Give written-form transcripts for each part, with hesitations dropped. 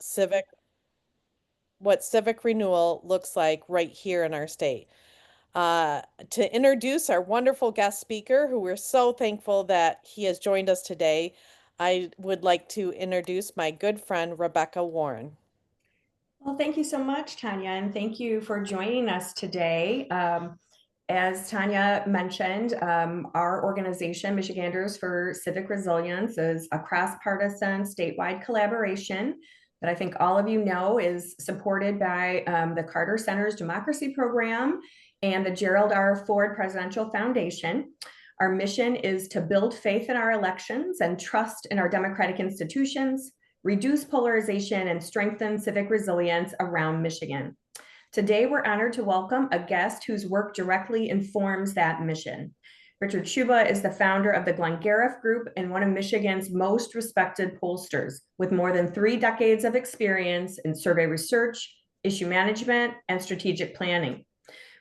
civic what civic renewal looks like right here in our state. Uh, to introduce our wonderful guest speaker, who we're so thankful that he has joined us today, I would like to introduce my good friend Rebecca Warren. Well, thank you so much, Tanya, and thank you for joining us today. As Tanya mentioned, our organization, Michiganders for Civic Resilience, is a cross-partisan statewide collaboration that I think all of you know is supported by the Carter Center's Democracy Program and the Gerald R. Ford Presidential Foundation. Our mission is to build faith in our elections and trust in our democratic institutions, reduce polarization, and strengthen civic resilience around Michigan. Today, we're honored to welcome a guest whose work directly informs that mission. Richard Czuba is the founder of the Glengarriff Group and one of Michigan's most respected pollsters, with more than 3 decades of experience in survey research, issue management, and strategic planning.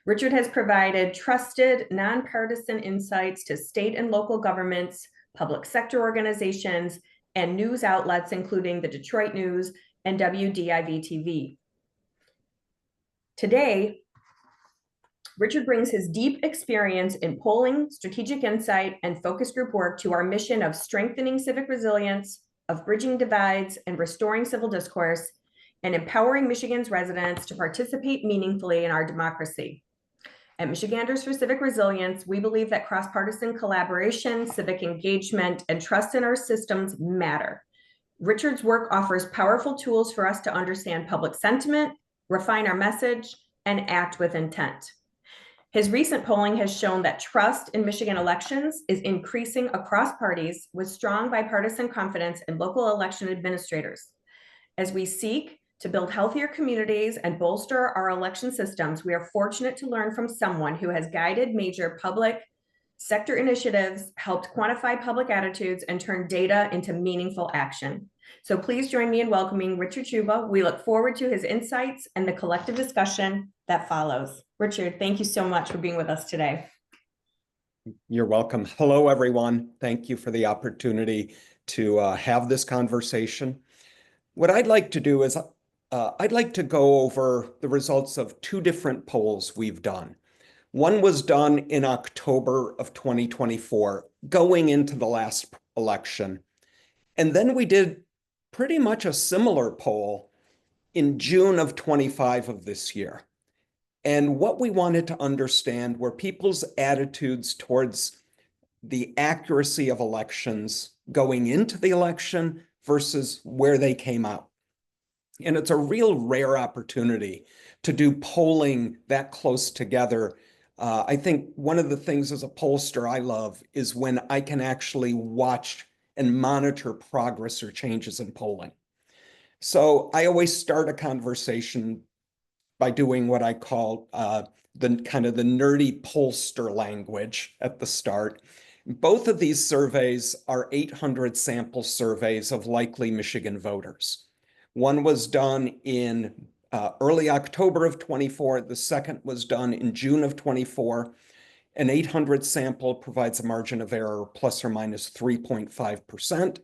Richard has provided trusted, nonpartisan insights to state and local governments, public sector organizations, and news outlets, including the Detroit News and WDIV-TV. Today, Richard brings his deep experience in polling, strategic insight, and focus group work to our mission of strengthening civic resilience, of bridging divides and restoring civil discourse, and empowering Michigan's residents to participate meaningfully in our democracy. At Michiganders for Civic Resilience, we believe that cross-partisan collaboration, civic engagement, and trust in our systems matter. Richard's work offers powerful tools for us to understand public sentiment, refine our message, and act with intent. His recent polling has shown that trust in Michigan elections is increasing across parties with strong bipartisan confidence in local election administrators. As we seek to build healthier communities and bolster our election systems, we are fortunate to learn from someone who has guided major public sector initiatives, helped quantify public attitudes, and turn data into meaningful action. So please join me in welcoming Richard Czuba. We look forward to his insights and the collective discussion that follows. Richard, thank you so much for being with us today. You're welcome. Hello, everyone. Thank you for the opportunity to have this conversation. What I'd like to do is I'd like to go over the results of 2 different polls we've done. One was done in October of 2024, going into the last election. And then we did pretty much a similar poll in June of 25 of this year. And what we wanted to understand were people's attitudes towards the accuracy of elections going into the election versus where they came out. And it's a real rare opportunity to do polling that close together. I think one of the things as a pollster I love is when I can actually watch and monitor progress or changes in polling. So I always start a conversation by doing what I call the kind of the nerdy pollster language at the start. Both of these surveys are 800 sample surveys of likely Michigan voters. One was done in early October of 24. The second was done in June of 24. An 800 sample provides a margin of error plus or minus 3.5%.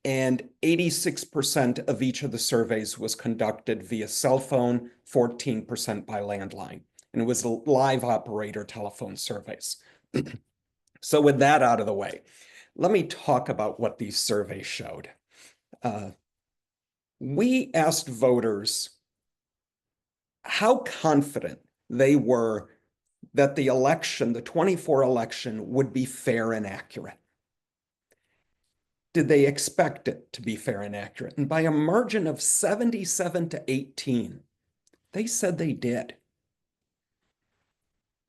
And 86% of each of the surveys was conducted via cell phone, 14% by landline. And it was live operator telephone surveys. So with that out of the way, let me talk about what these surveys showed. We asked voters how confident they were that the election, the 24 election, would be fair and accurate. Did they expect it to be fair and accurate? And by a margin of 77 to 18, they said they did.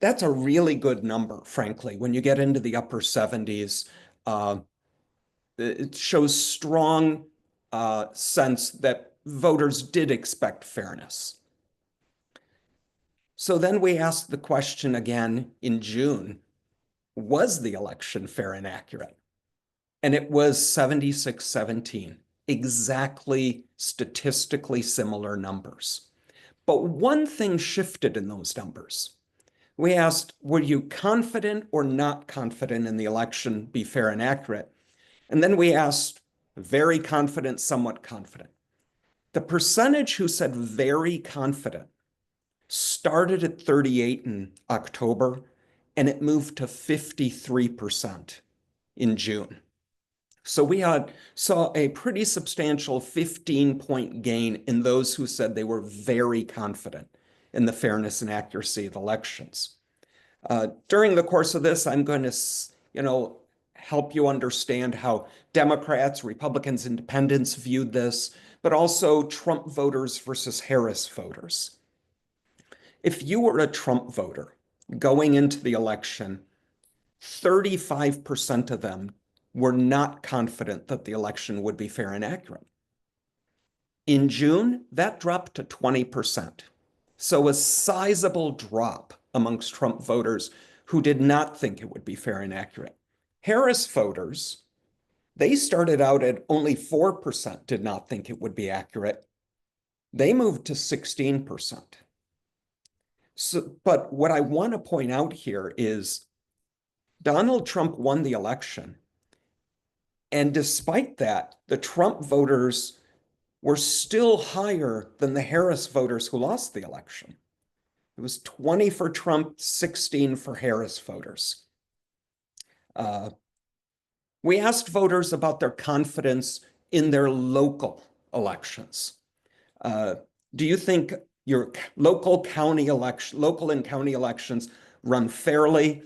That's a really good number, frankly. When you get into the upper 70s, it shows strong sense that voters did expect fairness. So then we asked the question again in June, was the election fair and accurate? And it was 76-17, exactly statistically similar numbers. But one thing shifted in those numbers. We asked, were you confident or not confident in the election be fair and accurate? And then we asked, very confident, somewhat confident. The percentage who said very confident started at 38 in October, and it moved to 53% in June. So we saw a pretty substantial 15-point gain in those who said they were very confident in the fairness and accuracy of elections. During the course of this, I'm going to, help you understand how Democrats, Republicans, Independents viewed this, but also Trump voters versus Harris voters. If you were a Trump voter going into the election, 35% of them were not confident that the election would be fair and accurate. In June, that dropped to 20%. So a sizable drop amongst Trump voters who did not think it would be fair and accurate. Harris voters, they started out at only 4% did not think it would be accurate. They moved to 16%. So, but what I want to point out here is Donald Trump won the election. And despite that, the Trump voters were still higher than the Harris voters who lost the election. It was 20 for Trump, 16 for Harris voters. We asked voters about their confidence in their local elections. Do you think your local and county elections run fairly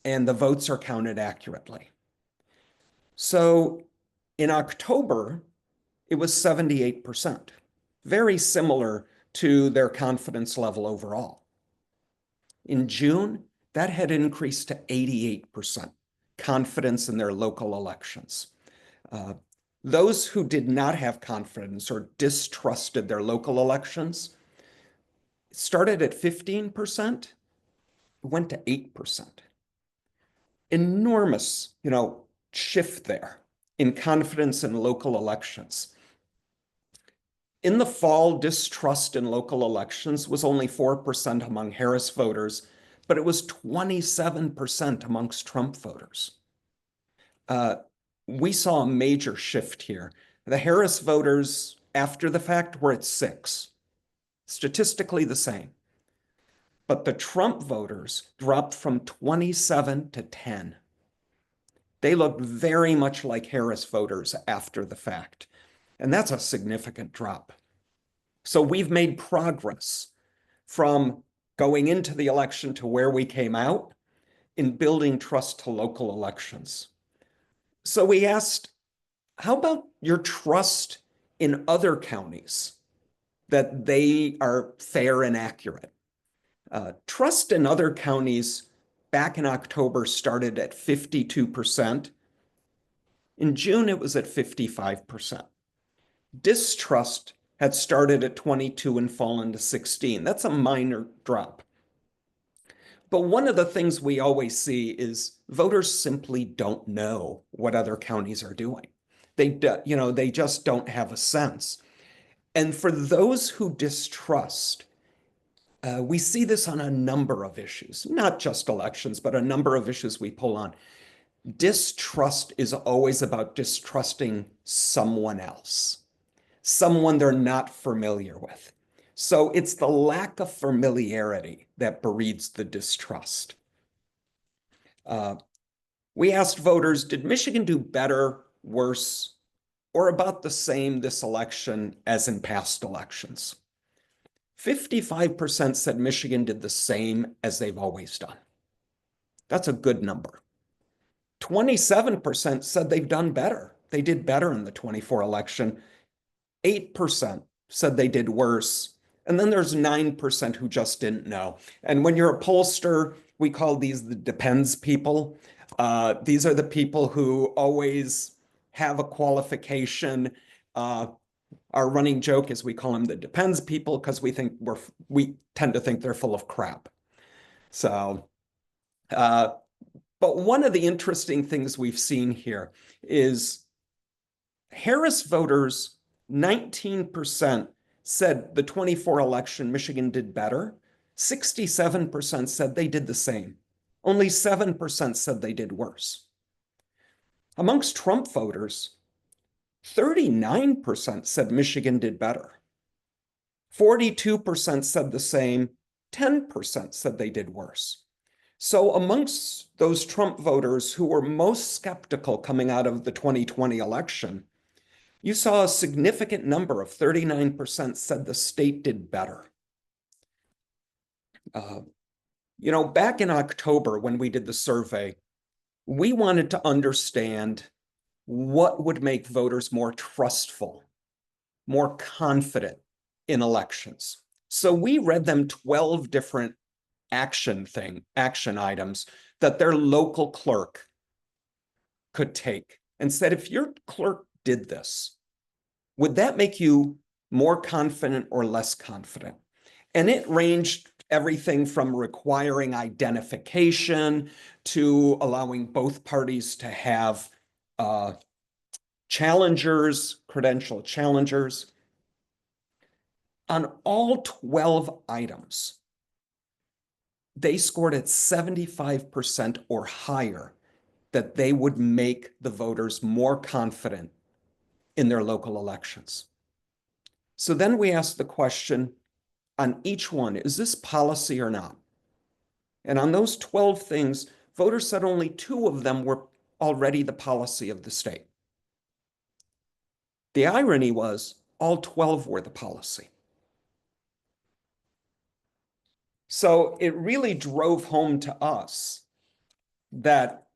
and the votes are counted accurately? So in October, it was 78%, very similar to their confidence level overall. In June, that had increased to 88% confidence in their local elections. Those who did not have confidence or distrusted their local elections started at 15%, went to 8%. Enormous, shift there in confidence in local elections. In the fall, distrust in local elections was only 4% among Harris voters, but it was 27% amongst Trump voters. We saw a major shift here. The Harris voters, after the fact, were at 6, statistically the same. But the Trump voters dropped from 27 to 10. They looked very much like Harris voters after the fact. And that's a significant drop. So we've made progress from going into the election to where we came out in building trust to local elections. So we asked, how about your trust in other counties that they are fair and accurate? Trust in other counties back in October started at 52%. In June, it was at 55%. Distrust had started at 22 and fallen to 16. That's a minor drop. But one of the things we always see is voters simply don't know what other counties are doing. They just don't have a sense. And for those who distrust, we see this on a number of issues, not just elections, but a number of issues we pull on. Distrust is always about distrusting someone else, someone they're not familiar with. So it's the lack of familiarity that breeds the distrust. We asked voters, did Michigan do better, worse, or about the same this election as in past elections? 55% said Michigan did the same as they've always done. That's a good number. 27% said they've done better. They did better in the 24 election. 8% said they did worse. And then there's 9% who just didn't know. And when you're a pollster, we call these the depends people. These are the people who always have a qualification. Our running joke is we call them the depends people because we tend to think they're full of crap. So, but one of the interesting things we've seen here is Harris voters, 19% said the 24 election Michigan did better. 67% said they did the same. Only 7% said they did worse. Amongst Trump voters, 39% said Michigan did better. 42% said the same. 10% said they did worse. So amongst those Trump voters who were most skeptical coming out of the 2020 election, you saw a significant number of 39% said the state did better. Back in October when we did the survey, we wanted to understand what would make voters more trustful, more confident in elections. So we read them 12 different action items that their local clerk could take and said, if your clerk did this, would that make you more confident or less confident? And it ranged everything from requiring identification to allowing both parties to have credential challengers. On all 12 items, they scored at 75% or higher that they would make the voters more confident in their local elections. So then we asked the question on each one, is this policy or not? And on those 12 things, voters said only 2 of them were already the policy of the state. The irony was all 12 were the policy. So it really drove home to us that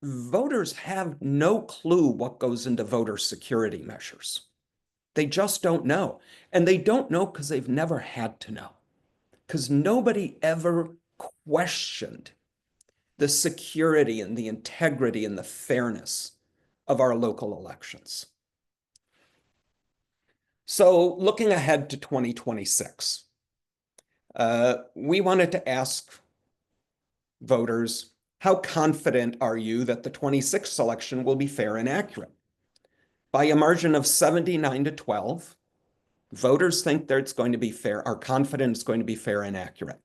voters have no clue what goes into voter security measures. They just don't know. And they don't know because they've never had to know. Because nobody ever questioned the security and the integrity and the fairness of our local elections. So looking ahead to 2026, we wanted to ask voters, how confident are you that the 26th election will be fair and accurate? By a margin of 79-12, voters think that it's going to be fair, are confident it's going to be fair and accurate.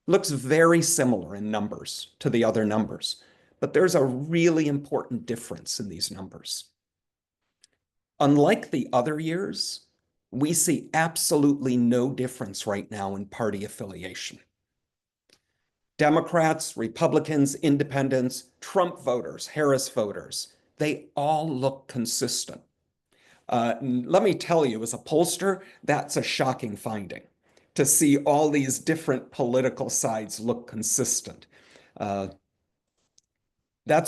Looks very similar in numbers to the other numbers, but there's a really important difference in these numbers. Unlike the other years, we see absolutely no difference right now in party affiliation. Democrats, Republicans, Independents, Trump voters, Harris voters, they all look consistent. Let me tell you, as a pollster, that's a shocking finding, to see all these different political sides look consistent. That's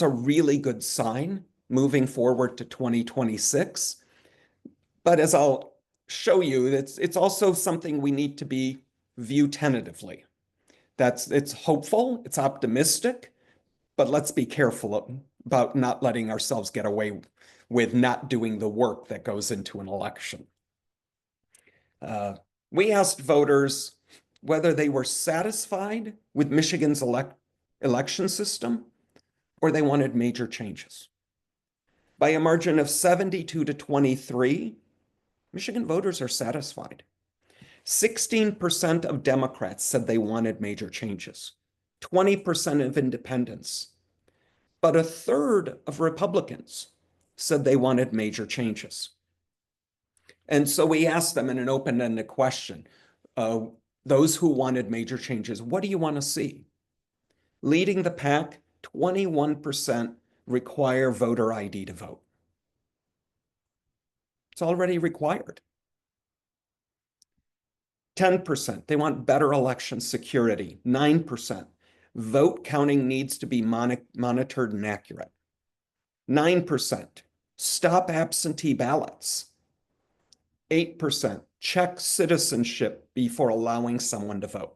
a really good sign moving forward to 2026. But as I'll show you, it's also something we need to view tentatively. It's hopeful, it's optimistic, but let's be careful about not letting ourselves get away with not doing the work that goes into an election. We asked voters whether they were satisfied with Michigan's election system or they wanted major changes. By a margin of 72-23, Michigan voters are satisfied. 16% of Democrats said they wanted major changes, 20% of independents, but a third of Republicans said they wanted major changes. And so we asked them in an open-ended question, those who wanted major changes, what do you want to see? Leading the pack, 21% require voter ID to vote. It's already required. 10%, they want better election security. 9%, vote counting needs to be monitored and accurate. 9%, stop absentee ballots. 8%, check citizenship before allowing someone to vote.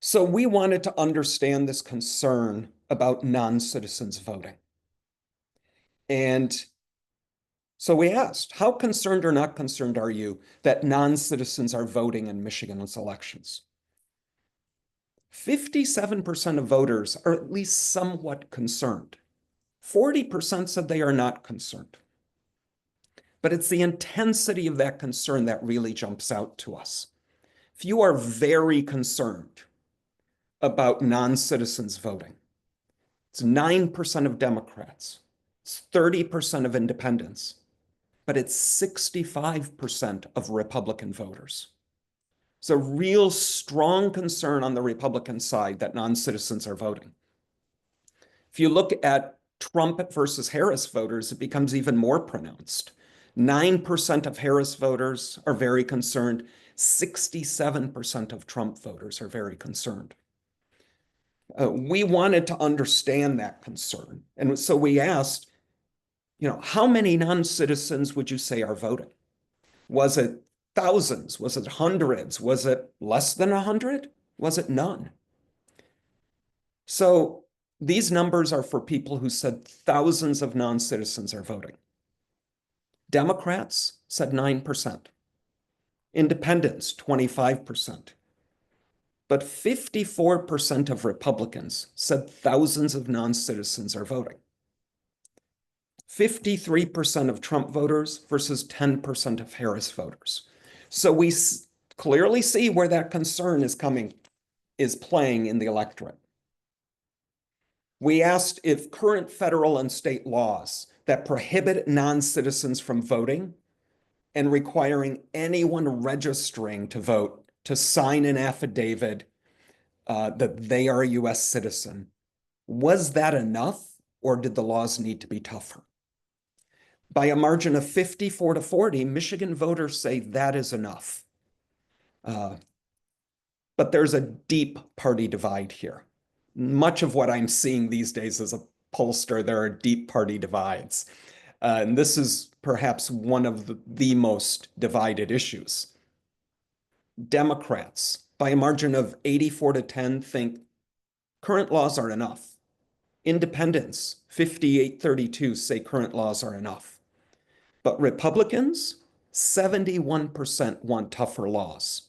So we wanted to understand this concern about non-citizens voting. And so we asked, how concerned or not concerned are you that non-citizens are voting in Michigan's elections? 57% of voters are at least somewhat concerned. 40% said they are not concerned. But it's the intensity of that concern that really jumps out to us. If you are very concerned about non-citizens voting, It's 9% of Democrats. It's 30% of independents, but it's 65% of Republican voters. It's a real strong concern on the Republican side that non-citizens are voting. If you look at Trump versus Harris voters, it becomes even more pronounced. 9% of Harris voters are very concerned. 67% of Trump voters are very concerned. We wanted to understand that concern. And so we asked, how many non-citizens would you say are voting? Was it thousands? Was it hundreds? Was it less than 100? Was it none? So these numbers are for people who said thousands of non-citizens are voting. Democrats said 9%. Independents, 25%. But 54% of Republicans said thousands of non-citizens are voting. 53% of Trump voters versus 10% of Harris voters. So we clearly see where that concern is playing in the electorate. We asked if current federal and state laws that prohibit non-citizens from voting and requiring anyone registering to vote to sign an affidavit that they are a US citizen, was that enough, or did the laws need to be tougher? By a margin of 54 to 40, Michigan voters say that is enough. But there's a deep party divide here. Much of what I'm seeing these days as a pollster, there are deep party divides. And this is perhaps one of the most divided issues. Democrats, by a margin of 84 to 10, think current laws are enough. Independents, 58-32, say current laws are enough. But Republicans, 71% want tougher laws.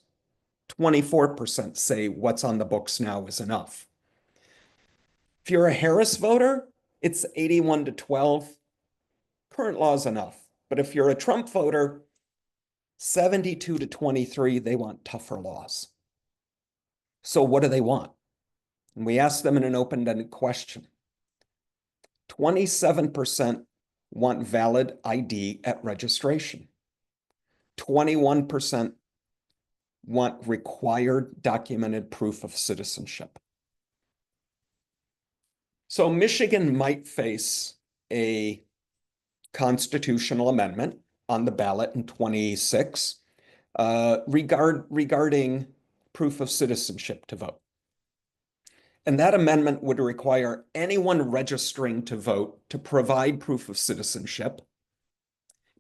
24% say what's on the books now is enough. If you're a Harris voter, it's 81 to 12. Current law is enough. But if you're a Trump voter, 72 to 23, they want tougher laws. So what do they want? And we asked them in an open-ended question. 27% want valid ID at registration. 21% want required documented proof of citizenship. So Michigan might face a constitutional amendment on the ballot in 26 regarding proof of citizenship to vote. And that amendment would require anyone registering to vote to provide proof of citizenship,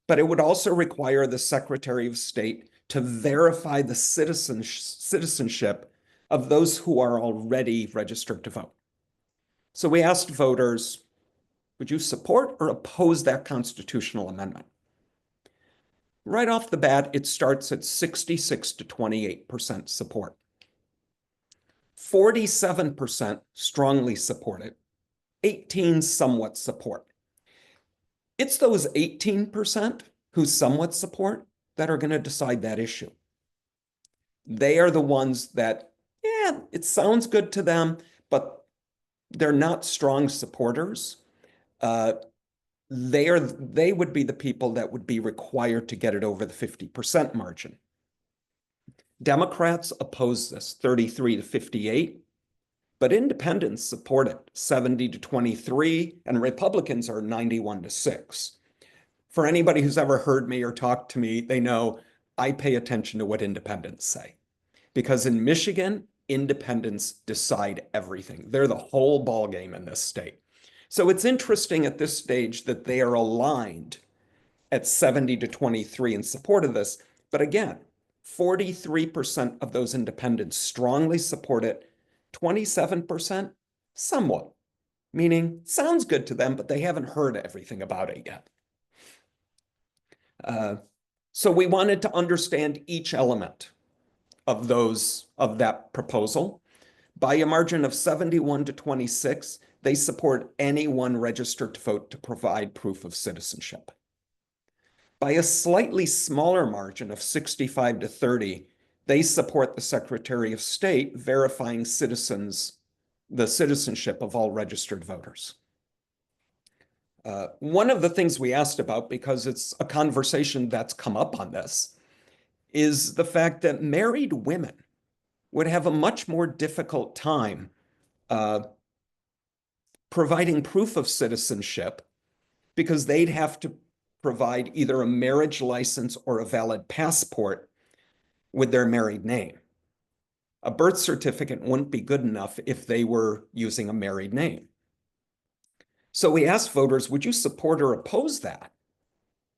but it would also require the Secretary of State to verify the citizenship of those who are already registered to vote. So we asked voters, would you support or oppose that constitutional amendment? Right off the bat, it starts at 66 to 28% support. 47% strongly support it. 18% somewhat support. It's those 18% who somewhat support that are going to decide that issue. They are the ones that, yeah, it sounds good to them, but they're not strong supporters. They would be the people that would be required to get it over the 50% margin. Democrats oppose this, 33 to 58, but independents support it, 70 to 23, and Republicans are 91 to 6. For anybody who's ever heard me or talked to me, they know I pay attention to what independents say. Because in Michigan, independents decide everything. They're the whole ballgame in this state. So it's interesting at this stage that they are aligned at 70 to 23 in support of this. But again, 43% of those independents strongly support it, 27% somewhat, meaning sounds good to them, but they haven't heard everything about it yet. So we wanted to understand each element of that proposal. By a margin of 71 to 26, they support anyone registered to vote to provide proof of citizenship. By a slightly smaller margin of 65 to 30, they support the Secretary of State verifying citizens the citizenship of all registered voters. One of the things we asked about, because it's a conversation that's come up on this, is the fact that married women would have a much more difficult time providing proof of citizenship because they'd have to provide either a marriage license or a valid passport with their married name. A birth certificate wouldn't be good enough if they were using a married name. So we asked voters, would you support or oppose that?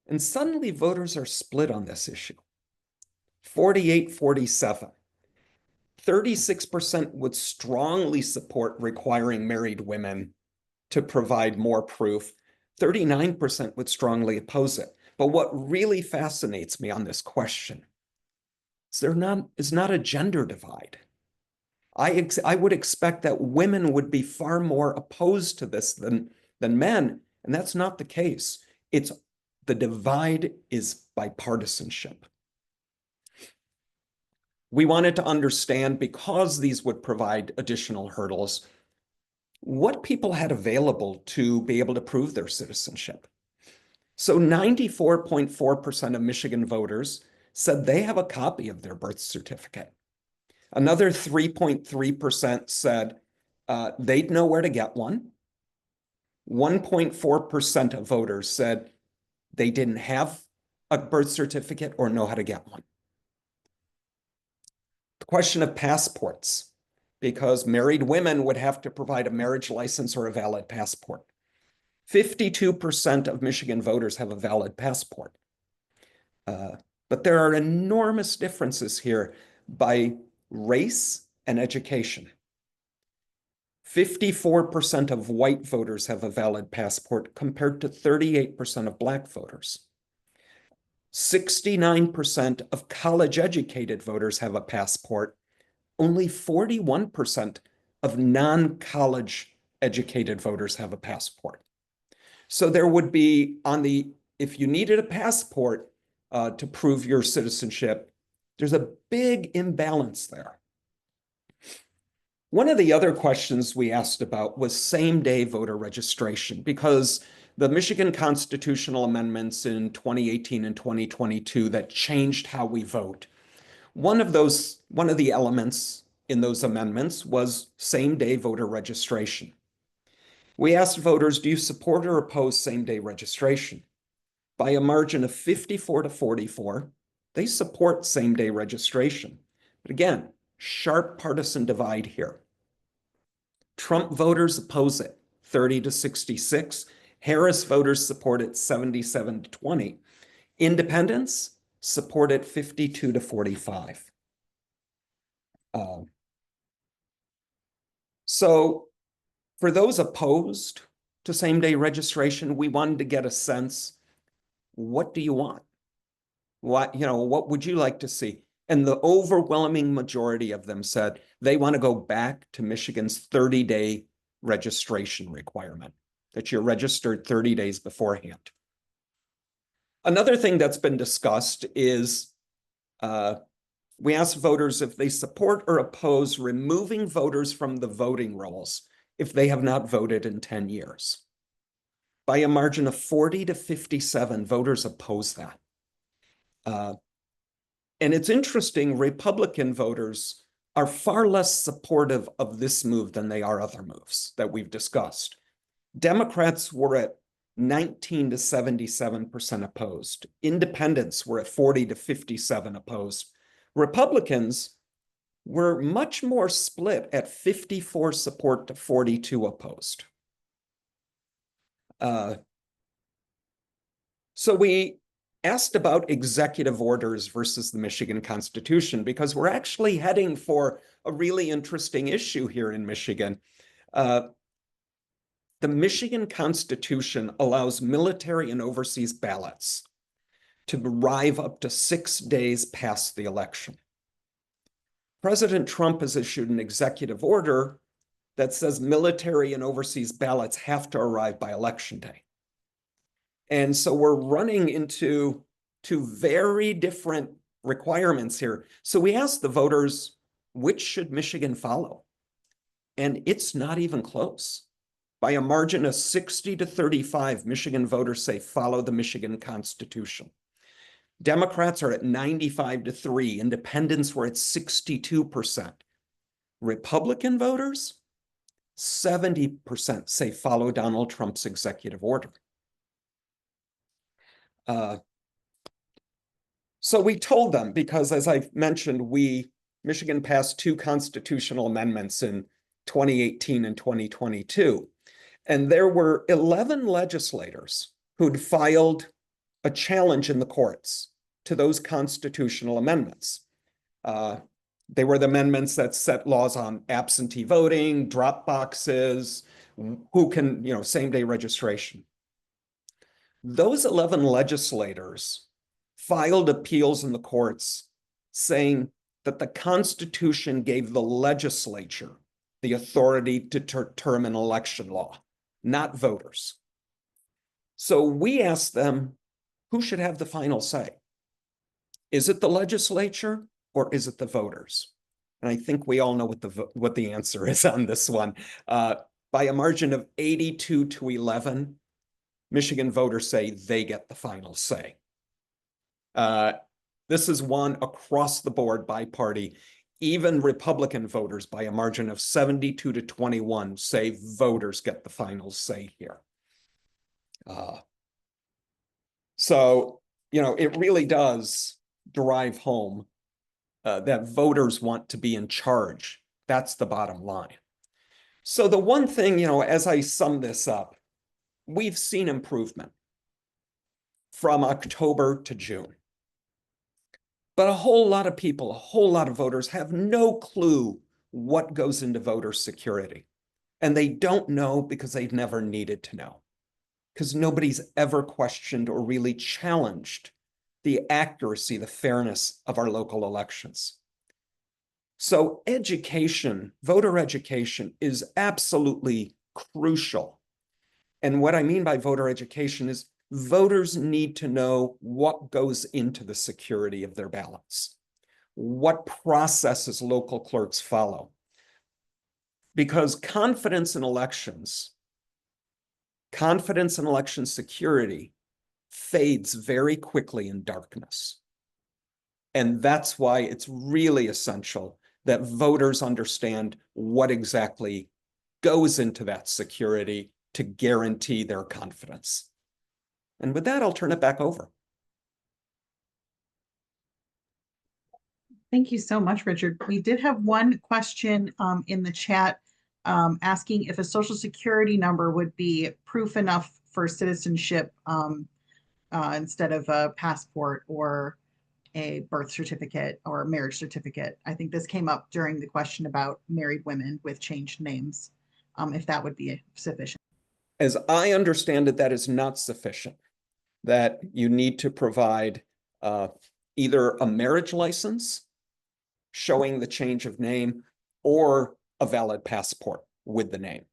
And suddenly voters are split on this issue. 48-47. 36% would strongly support requiring married women to provide more proof. 39% would strongly oppose it. But what really fascinates me on this question is there is not a gender divide. I would expect that women would be far more opposed to this than men, and that's not the case. The divide is bipartisanship. We wanted to understand, because these would provide additional hurdles, what people had available to be able to prove their citizenship. So 94.4% of Michigan voters said they have a copy of their birth certificate. Another 3.3% said they'd know where to get one. 1.4% of voters said they didn't have a birth certificate or know how to get one. The question of passports, because married women would have to provide a marriage license or a valid passport. 52% of Michigan voters have a valid passport. But there are enormous differences here by race and education. 54% of white voters have a valid passport compared to 38% of Black voters. 69% of college-educated voters have a passport. Only 41% of non-college educated voters have a passport. So there would be, if you needed a passport to prove your citizenship, there's a big imbalance there. One of the other questions we asked about was same-day voter registration, because the Michigan constitutional amendments in 2018 and 2022 that changed how we vote. One of the elements in those amendments was same-day voter registration. We asked voters, do you support or oppose same-day registration? By a margin of 54-44, they support same-day registration. But again, sharp partisan divide here. Trump voters oppose it, 30-66. Harris voters support it, 77-20. Independents support it, 52-45. So for those opposed to same-day registration, we wanted to get a sense, what do you want? What would you like to see? And the overwhelming majority of them said they want to go back to Michigan's 30-day registration requirement, that you're registered 30 days beforehand. Another thing that's been discussed is we asked voters if they support or oppose removing voters from the voting rolls if they have not voted in 10 years. By a margin of 40-57, voters oppose that. And it's interesting, Republican voters are far less supportive of this move than they are other moves that we've discussed. Democrats were at 19-77% opposed. Independents were at 40-57 opposed. Republicans were much more split at 54 support to 42 opposed. So we asked about executive orders versus the Michigan Constitution, because we're actually heading for a really interesting issue here in Michigan. The Michigan Constitution allows military and overseas ballots to arrive up to 6 days past the election. President Trump has issued an executive order that says military and overseas ballots have to arrive by election day. And so we're running into two very different requirements here. So we asked the voters, which should Michigan follow? And it's not even close. By a margin of 60 to 35, Michigan voters say follow the Michigan Constitution. Democrats are at 95 to 3. Independents were at 62%. Republican voters, 70% say follow Donald Trump's executive order. So we told them, because as I mentioned, Michigan passed 2 constitutional amendments in 2018 and 2022. And there were 11 legislators who'd filed a challenge in the courts to those constitutional amendments. They were the amendments that set laws on absentee voting, drop boxes, who can, same-day registration. Those 11 legislators filed appeals in the courts saying that the Constitution gave the legislature the authority to determine election law, not voters. So we asked them, who should have the final say? Is it the legislature or is it the voters? And I think we all know what the answer is on this one. By a margin of 82 to 11, Michigan voters say they get the final say. This is won across the board by party. Even Republican voters, by a margin of 72 to 21, say voters get the final say here. So, it really does drive home that voters want to be in charge. That's the bottom line. So the one thing, as I sum this up, we've seen improvement from October to June. But a whole lot of people, a whole lot of voters have no clue what goes into voter security. And they don't know because they've never needed to know. Because nobody's ever questioned or really challenged the accuracy, the fairness of our local elections. So education, voter education, is absolutely crucial. And what I mean by voter education is voters need to know what goes into the security of their ballots, what processes local clerks follow. Because confidence in election security fades very quickly in darkness. And that's why it's really essential that voters understand what exactly goes into that security to guarantee their confidence. And with that, I'll turn it back over. Thank you so much, Richard. We did have one question in the chat asking if a social security number would be proof enough for citizenship instead of a passport or a birth certificate or a marriage certificate. I think this came up during the question about married women with changed names, if that would be sufficient. As I understand it, that is not sufficient, that you need to provide either a marriage license showing the change of name or a valid passport with the name.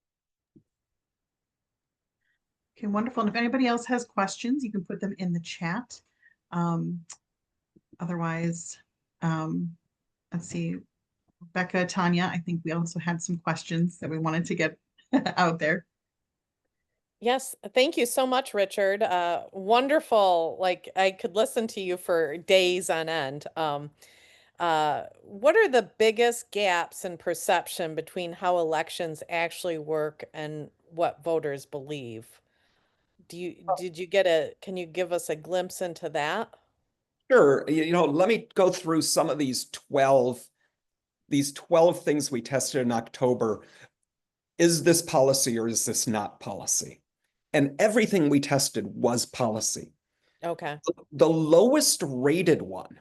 Okay, wonderful. And if anybody else has questions, you can put them in the chat. Otherwise, let's see, Becca, Tanya, I think we also had some questions that we wanted to get out there. Yes, thank you so much, Richard. Wonderful. Like I could listen to you for days on end. What are the biggest gaps in perception between how elections actually work and what voters believe? Can you give us a glimpse into that? Sure. Let me go through some of these 12 things we tested in October. Is this policy or is this not policy? And everything we tested was policy. Okay. The lowest rated one,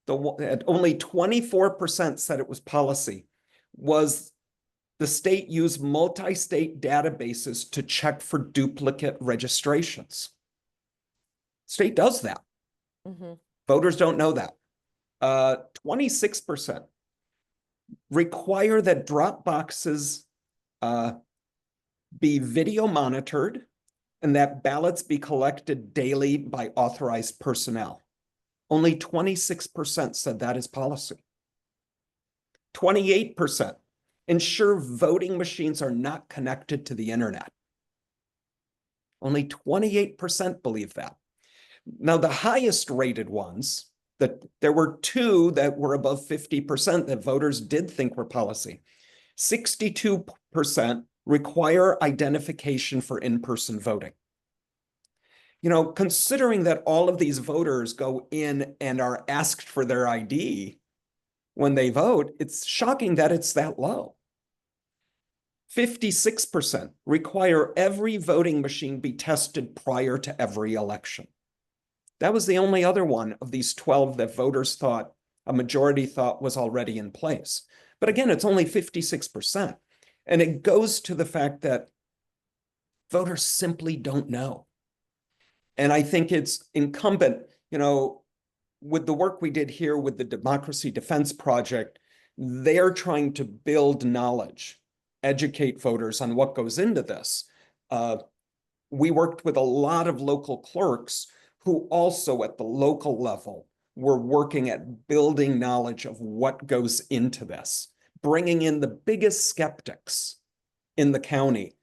at only 24% said it was policy, was the state used multi-state databases to check for duplicate registrations. State does that. Mm-hmm. Voters don't know that. 26% require that drop boxes be video monitored and that ballots be collected daily by authorized personnel. Only 26% said that is policy. 28% ensure voting machines are not connected to the internet. Only 28% believe that. Now, the highest rated ones, that there were two that were above 50% that voters did think were policy. 62% require identification for in-person voting. You know, considering that all of these voters go in and are asked for their ID when they vote, it's shocking that it's that low. 56% require every voting machine be tested prior to every election. That was the only other one of these 12 that voters thought, a majority thought was already in place. But again, it's only 56%. And it goes to the fact that voters simply don't know. And I think it's incumbent, you know, with the work we did here with the Democracy Defense Project, they're trying to build knowledge, educate voters on what goes into this. We worked with a lot of local clerks who also at the local level were working at building knowledge of what goes into this, bringing in the biggest skeptics in the county,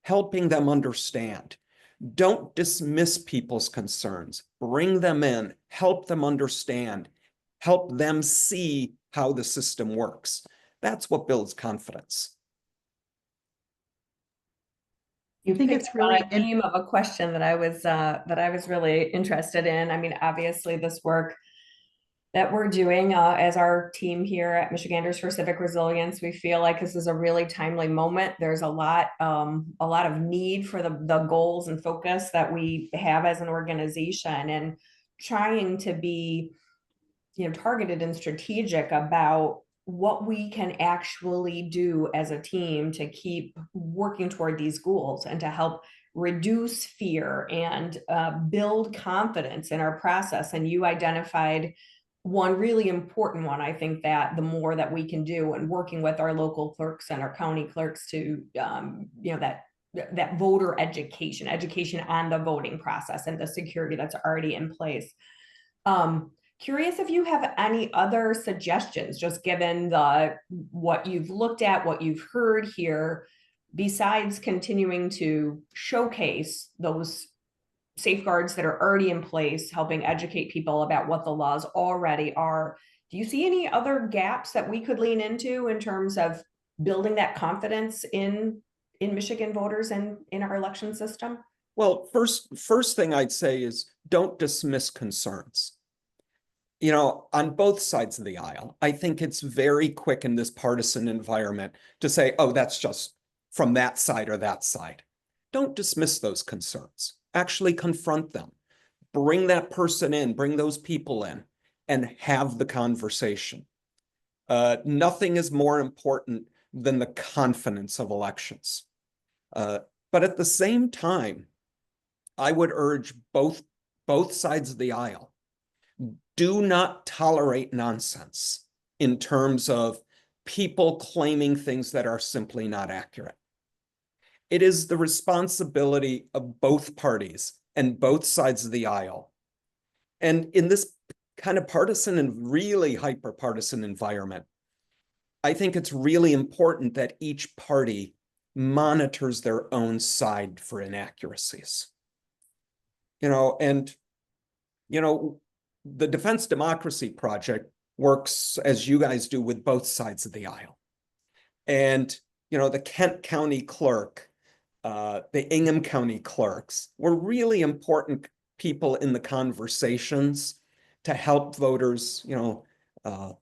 helping them understand. Don't dismiss people's concerns. Bring them in, help them understand, help them see how the system works. That's what builds confidence. You think picked it's up on really a theme of a question that I was really interested in. I mean, obviously, this work that we're doing as our team here at Michiganders for Civic Resilience, we feel like this is a really timely moment. There's a lot of need for the goals and focus that we have as an organization, and trying to be, you know, targeted and strategic about what we can actually do as a team to keep working toward these goals and to help reduce fear and build confidence in our process. And you identified one really important one. I think that the more that we can do, and working with our local clerks and our county clerks to, you know, that voter education on the voting process and the security that's already in place. Curious if you have any other suggestions, just given what you've looked at, what you've heard here, besides continuing to showcase those safeguards that are already in place, helping educate people about what the laws already are. Do you see any other gaps that we could lean into in terms of building that confidence in Michigan voters and in our election system? Well, first thing I'd say is don't dismiss concerns. You know, on both sides of the aisle, I think it's very quick in this partisan environment to say, oh, that's just from that side or that side. Don't dismiss those concerns. Actually confront them. Bring that person in, bring those people in, and have the conversation. Nothing is more important than the confidence of elections. But at the same time, I would urge both sides of the aisle, do not tolerate nonsense in terms of people claiming things that are simply not accurate. It is the responsibility of both parties and both sides of the aisle. And in this kind of partisan and really hyper-partisan environment, I think it's really important that each party monitors their own side for inaccuracies. You know, and, you know, the Defense Democracy Project works, as you guys do, with both sides of the aisle. And, you know, the Kent County clerk, the Ingham County clerks were really important people in the conversations to help voters. You know,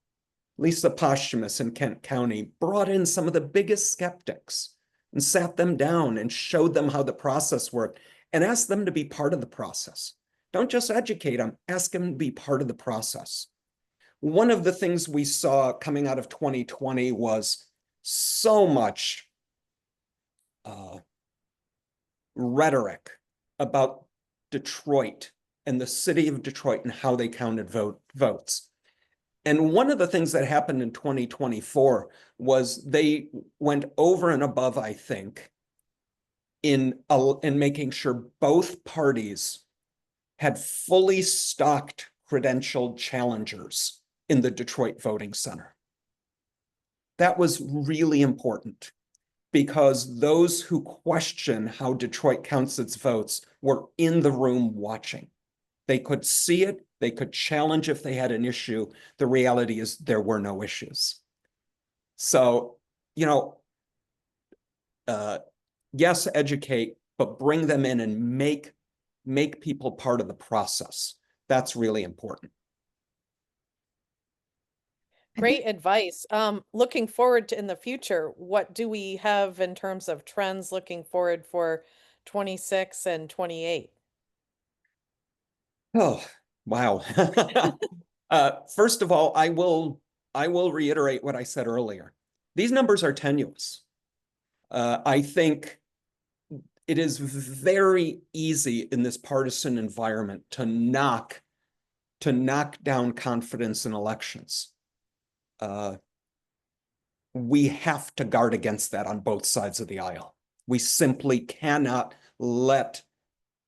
Lisa Posthumus in Kent County brought in some of the biggest skeptics and sat them down and showed them how the process worked and asked them to be part of the process. Don't just educate them, ask them to be part of the process. One of the things we saw coming out of 2020 was so much rhetoric about Detroit and the city of Detroit and how they counted votes. And one of the things that happened in 2024 was they went over and above, I think, in making sure both parties had fully stocked credentialed challengers in the Detroit voting center. That was really important because those who question how Detroit counts its votes were in the room watching. They could see it, they could challenge if they had an issue. The reality is there were no issues. So, you know, yes, educate, but bring them in and make people part of the process. That's really important. Great advice. Looking forward to in the future, what do we have in terms of trends looking forward for 26 and 28? Oh, wow. First of all, I will reiterate what I said earlier. These numbers are tenuous. I think it is very easy in this partisan environment to knock down confidence in elections. We have to guard against that on both sides of the aisle. We simply cannot let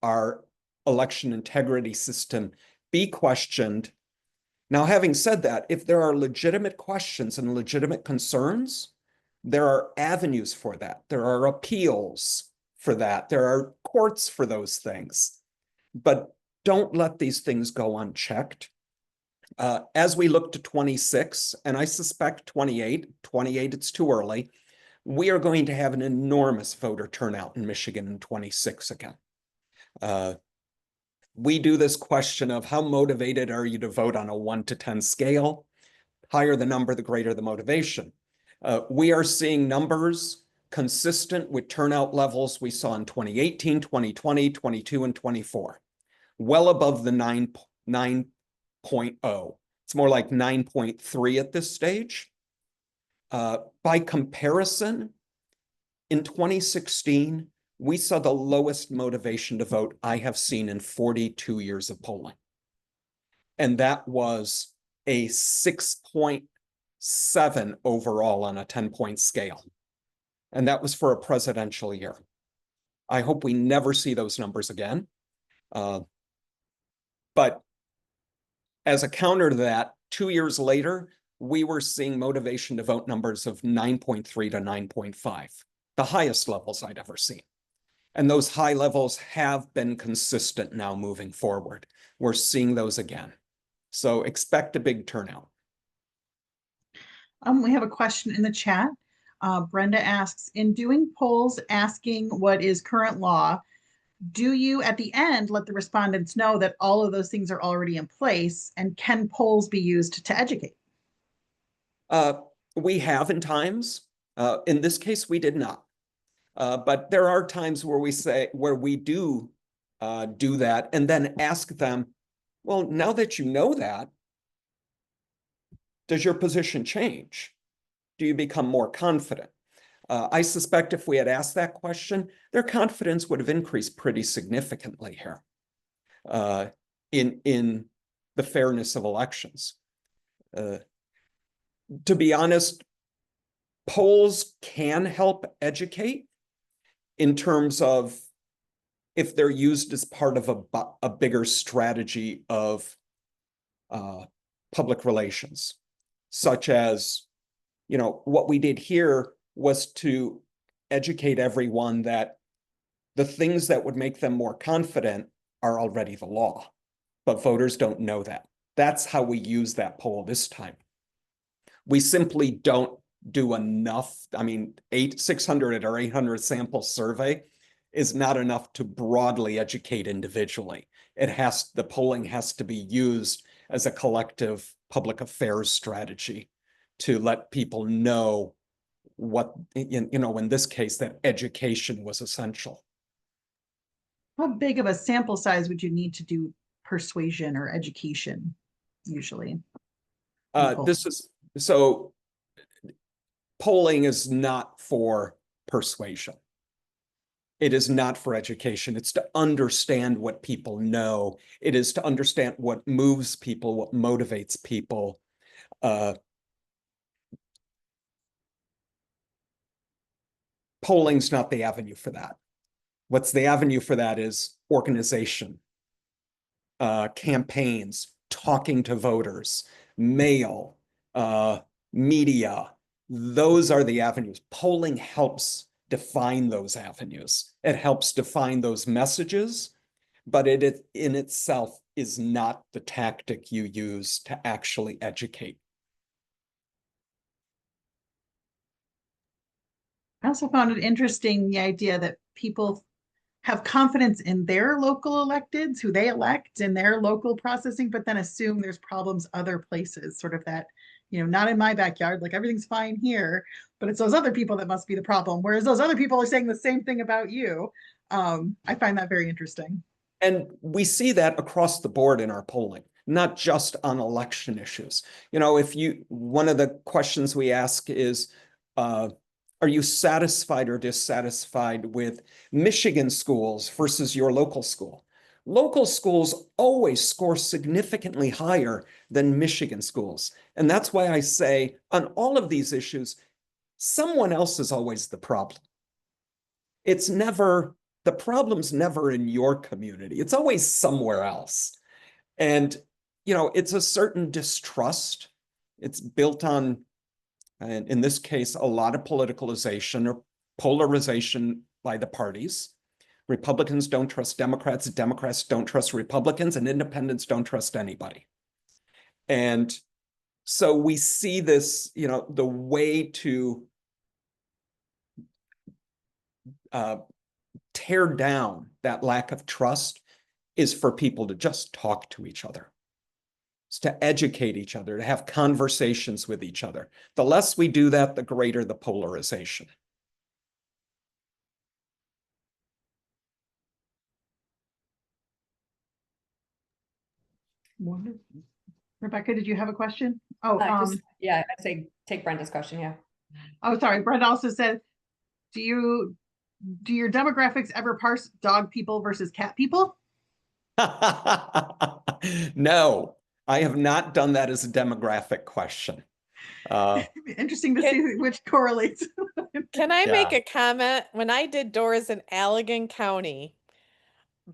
our election integrity system be questioned. Now, having said that, if there are legitimate questions and legitimate concerns, there are avenues for that. There are appeals for that. There are courts for those things. But don't let these things go unchecked. As we look to 26, and I suspect 28, it's too early, we are going to have an enormous voter turnout in Michigan in 26 again. We do this question of how motivated are you to vote on a 1 to 10 scale? Higher the number, the greater the motivation. We are seeing numbers consistent with turnout levels we saw in 2018, 2020, 22, and 24. Well above the 9.0. It's more like 9.3 at this stage. By comparison, in 2016, we saw the lowest motivation to vote I have seen in 42 years of polling. And that was a 6.7 overall on a 10-point scale. And that was for a presidential year. I hope we never see those numbers again. But as a counter to that, 2 years later, we were seeing motivation to vote numbers of 9.3 to 9.5, the highest levels I'd ever seen. And those high levels have been consistent now moving forward. We're seeing those again. So expect a big turnout. We have a question in the chat. Brenda asks, in doing polls asking what is current law, do you at the end let the respondents know that all of those things are already in place, and can polls be used to educate? We have in times. In this case, we did not. But there are times where we do that and then ask them, well, now that you know that, does your position change? Do you become more confident? I suspect if we had asked that question, their confidence would have increased pretty significantly here in the fairness of elections. To be honest, polls can help educate in terms of if they're used as part of a bigger strategy of public relations, such as, you know, what we did here was to educate everyone that the things that would make them more confident are already the law, but voters don't know that. That's how we use that poll this time. We simply don't do enough. I mean, 600 or 800 sample survey is not enough to broadly educate individually. The polling has to be used as a collective public affairs strategy to let people know what, you know, in this case, that education was essential. How big of a sample size would you need to do persuasion or education usually? Polling is not for persuasion. It is not for education. It's to understand what people know. It is to understand what moves people, what motivates people. Polling's not the avenue for that. What's the avenue for that is organization, campaigns, talking to voters, mail, media, Those are the avenues. Polling helps define those avenues. It helps define those messages, but it in itself is not the tactic you use to actually educate. I also found it interesting, the idea that people have confidence in their local electeds, who they elect in their local processing, but then assume there's problems other places, sort of that, not in my backyard, like everything's fine here, but it's those other people that must be the problem. Whereas those other people are saying the same thing about you. I find that very interesting. And we see that across the board in our polling, not just on election issues. One of the questions we ask is, are you satisfied or dissatisfied with Michigan schools versus your local school? Local schools always score significantly higher than Michigan schools. And that's why I say on all of these issues, someone else is always the problem. The problem's never in your community. It's always somewhere else. And, it's a certain distrust. It's built on, and in this case, a lot of politicalization or polarization by the parties. Republicans don't trust Democrats, Democrats don't trust Republicans, and independents don't trust anybody. And so we see this, the way to tear down that lack of trust is for people to just talk to each other. It's to educate each other, to have conversations with each other. The less we do that, the greater the polarization. Wonderful. Rebecca, did you have a question? Oh, I'd say take Brenda's question. Yeah. Oh, sorry. Brenda also said, do your demographics ever parse dog people versus cat people? No, I have not done that as a demographic question. Interesting to see which correlates. Can I Yeah. make a comment? When I did doors in Allegan County,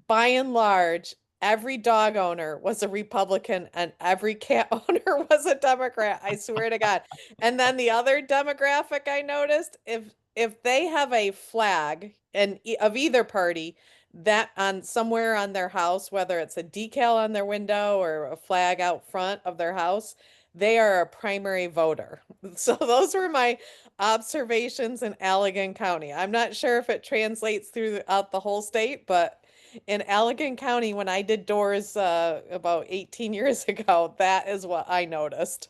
by and large, every dog owner was a Republican and every cat owner was a Democrat. I swear to God. And then the other demographic I noticed, if they have a flag and of either party that on somewhere on their house, whether it's a decal on their window or a flag out front of their house, they are a primary voter. So those were my observations in Allegan County. I'm not sure if it translates throughout the whole state, but in Allegan County, when I did doors about 18 years ago, that is what I noticed.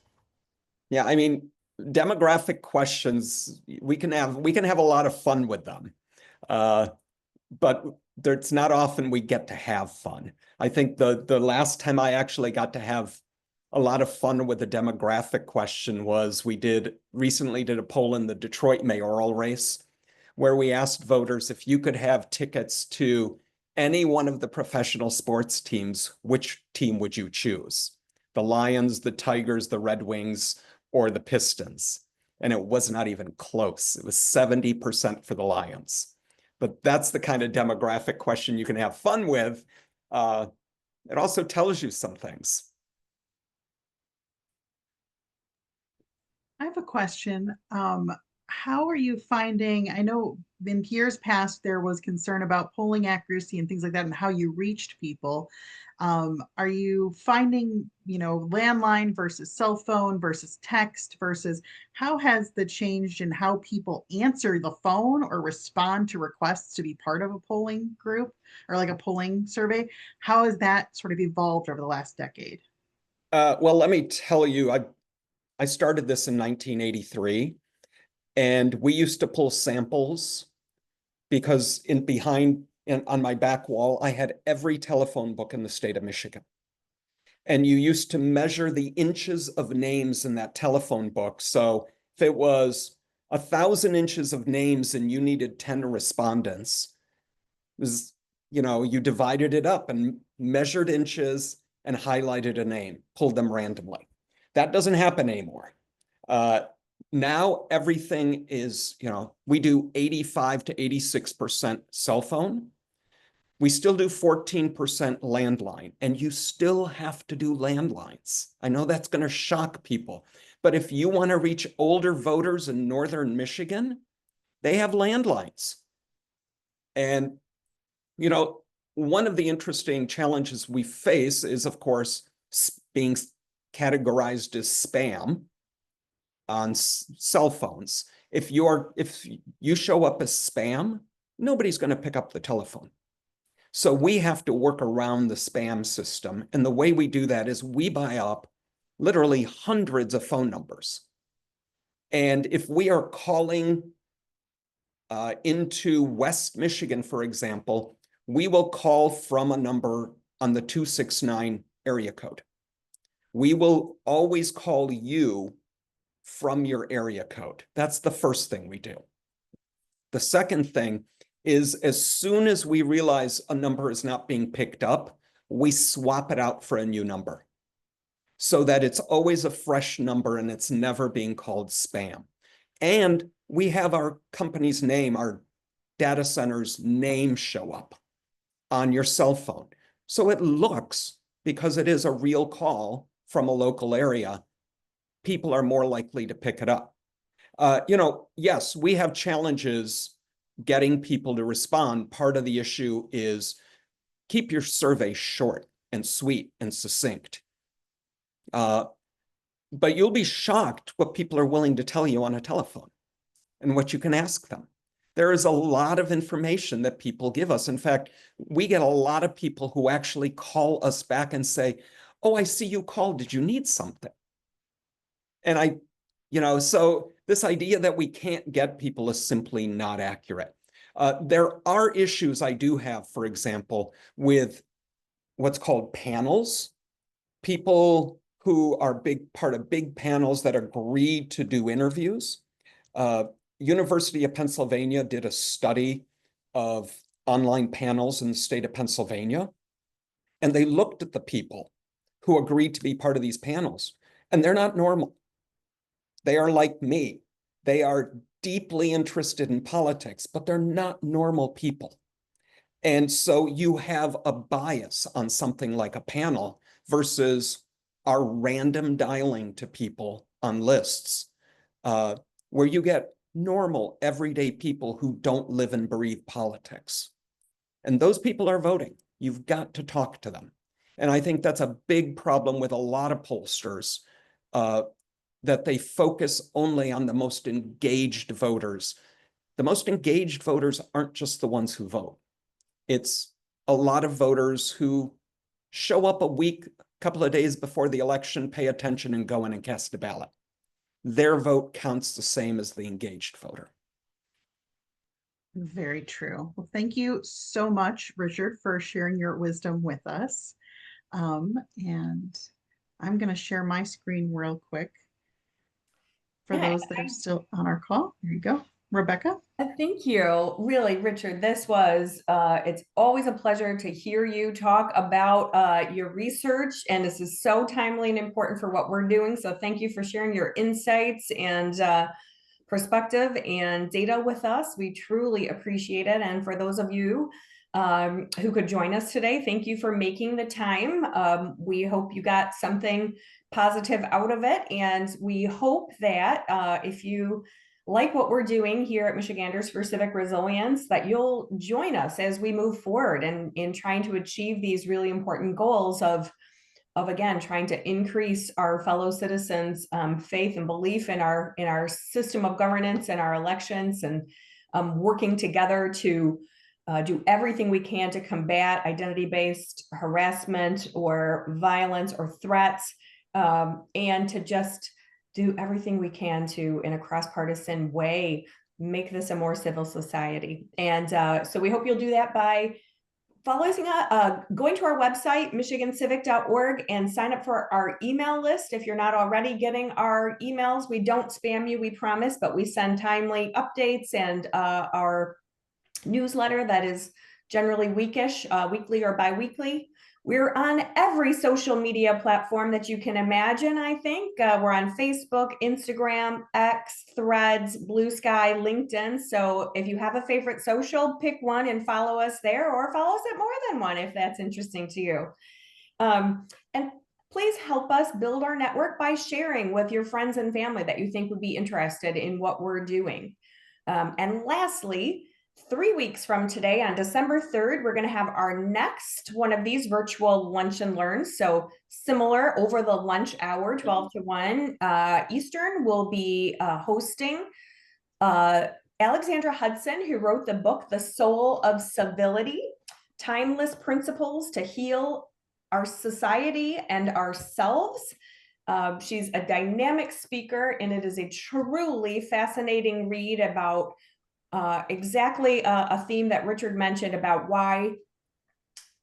Yeah, I mean, demographic questions, we can have a lot of fun with them. But it's not often we get to have fun. I think the last time I actually got to have a lot of fun with the demographic question was we recently did a poll in the Detroit mayoral race where we asked voters if you could have tickets to any one of the professional sports teams, which team would you choose? The Lions, the Tigers, the Red Wings, or the Pistons? And it was not even close. It was 70% for the Lions. But that's the kind of demographic question you can have fun with. It also tells you some things. I have a question. How are you finding, I know in years past, there was concern about polling accuracy and things like that and how you reached people. Are you finding, landline versus cell phone versus text versus how has the changed in how people answer the phone or respond to requests to be part of a polling group or like a polling survey? How has that sort of evolved over the last decade? Well, let me tell you, I started this in 1983, and we used to pull samples because on my back wall, I had every telephone book in the state of Michigan. And you used to measure the inches of names in that telephone book. So if it was 1,000 inches of names and you needed 10 respondents, it was, you divided it up and measured inches and highlighted a name, pulled them randomly. That doesn't happen anymore. Now everything is, we do 85 to 86% cell phone. We still do 14% landline, and you still have to do landlines. I know that's going to shock people, but if you want to reach older voters in northern Michigan, they have landlines. And, you know, one of the interesting challenges we face is, of course, being categorized as spam on cell phones. If you show up as spam, nobody's going to pick up the telephone. So we have to work around the spam system. And the way we do that is we buy up literally hundreds of phone numbers. And if we are calling into West Michigan, for example, we will call from a number on the 269 area code. We will always call you from your area code. That's the first thing we do. The second thing is, as soon as we realize a number is not being picked up, we swap it out for a new number so that it's always a fresh number and it's never being called spam. And we have our company's name, our data center's name show up on your cell phone. So it looks, because it is a real call from a local area, people are more likely to pick it up. You know, yes, we have challenges getting people to respond. Part of the issue is keep your survey short and sweet and succinct. But you'll be shocked what people are willing to tell you on a telephone and what you can ask them. There is a lot of information that people give us. In fact, we get a lot of people who actually call us back and say, oh, I see you called. Did you need something? And so this idea that we can't get people is simply not accurate. There are issues I do have, for example, with what's called panels. People who are part of big panels that agree to do interviews. University of Pennsylvania did a study of online panels in the state of Pennsylvania, and they looked at the people who agreed to be part of these panels, and they're not normal. They are like me. They are deeply interested in politics, but they're not normal people. And so you have a bias on something like a panel versus our random dialing to people on lists, where you get normal, everyday people who don't live and breathe politics. And those people are voting. You've got to talk to them. And I think that's a big problem with a lot of pollsters, that they focus only on the most engaged voters. The most engaged voters aren't just the ones who vote. It's a lot of voters who show up a couple of days before the election, pay attention, and go in and cast a ballot. Their vote counts the same as the engaged voter. Very true. Well, thank you so much, Richard, for sharing your wisdom with us. And I'm going to share my screen real quick for those that are still on our call. Here you go, Rebecca. Thank you. Really, Richard, this was, it's always a pleasure to hear you talk about your research, and this is so timely and important for what we're doing. So thank you for sharing your insights and perspective and data with us. We truly appreciate it. And for those of you who could join us today, thank you for making the time. We hope you got something positive out of it. And we hope that if you like what we're doing here at Michiganders for Civic Resilience, that you'll join us as we move forward in trying to achieve these really important goals of again, trying to increase our fellow citizens' faith and belief in our system of governance and our elections, and working together to do everything we can to combat identity-based harassment or violence or threats, and to just do everything we can to, in a cross-partisan way, make this a more civil society. And so we hope you'll do that by following going to our website, michigancivic.org, and sign up for our email list. If you're not already getting our emails, we don't spam you, we promise, but we send timely updates, and our newsletter that is generally weekly or bi-weekly We're on every social media platform that you can imagine, I think. We're on Facebook, Instagram, X, Threads, Blue Sky, LinkedIn. So if you have a favorite social, pick one and follow us there, or follow us at more than one if that's interesting to you. And please help us build our network by sharing with your friends and family that you think would be interested in what we're doing. And lastly, 3 weeks from today, on December 3rd, we're going to have our next one of these virtual lunch and learns. So similar over the lunch hour, 12 to 1 Eastern, we'll be hosting Alexandra Hudson, who wrote the book, The Soul of Civility, Timeless Principles to Heal Our Society and Ourselves. She's a dynamic speaker, and it is a truly fascinating read about exactly a theme that Richard mentioned about why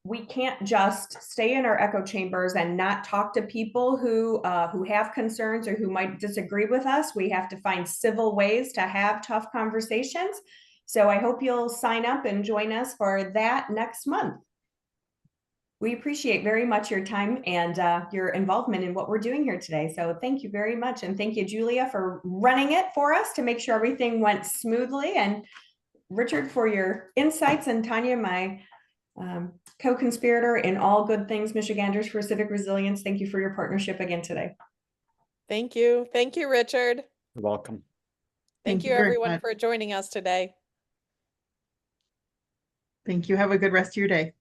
we can't just stay in our echo chambers and not talk to people who have concerns or who might disagree with us. We have to find civil ways to have tough conversations. So I hope you'll sign up and join us for that next month. We appreciate very much your time and your involvement in what we're doing here today. So thank you very much. And thank you, Julia, for running it for us to make sure everything went smoothly. And Richard, for your insights, and Tanya, my co-conspirator in all good things Michiganders for Civic Resilience. Thank you for your partnership again today. Thank you. Thank you, Richard. You're welcome. Thank you, very everyone, much. for joining us today. Thank you. Have a good rest of your day.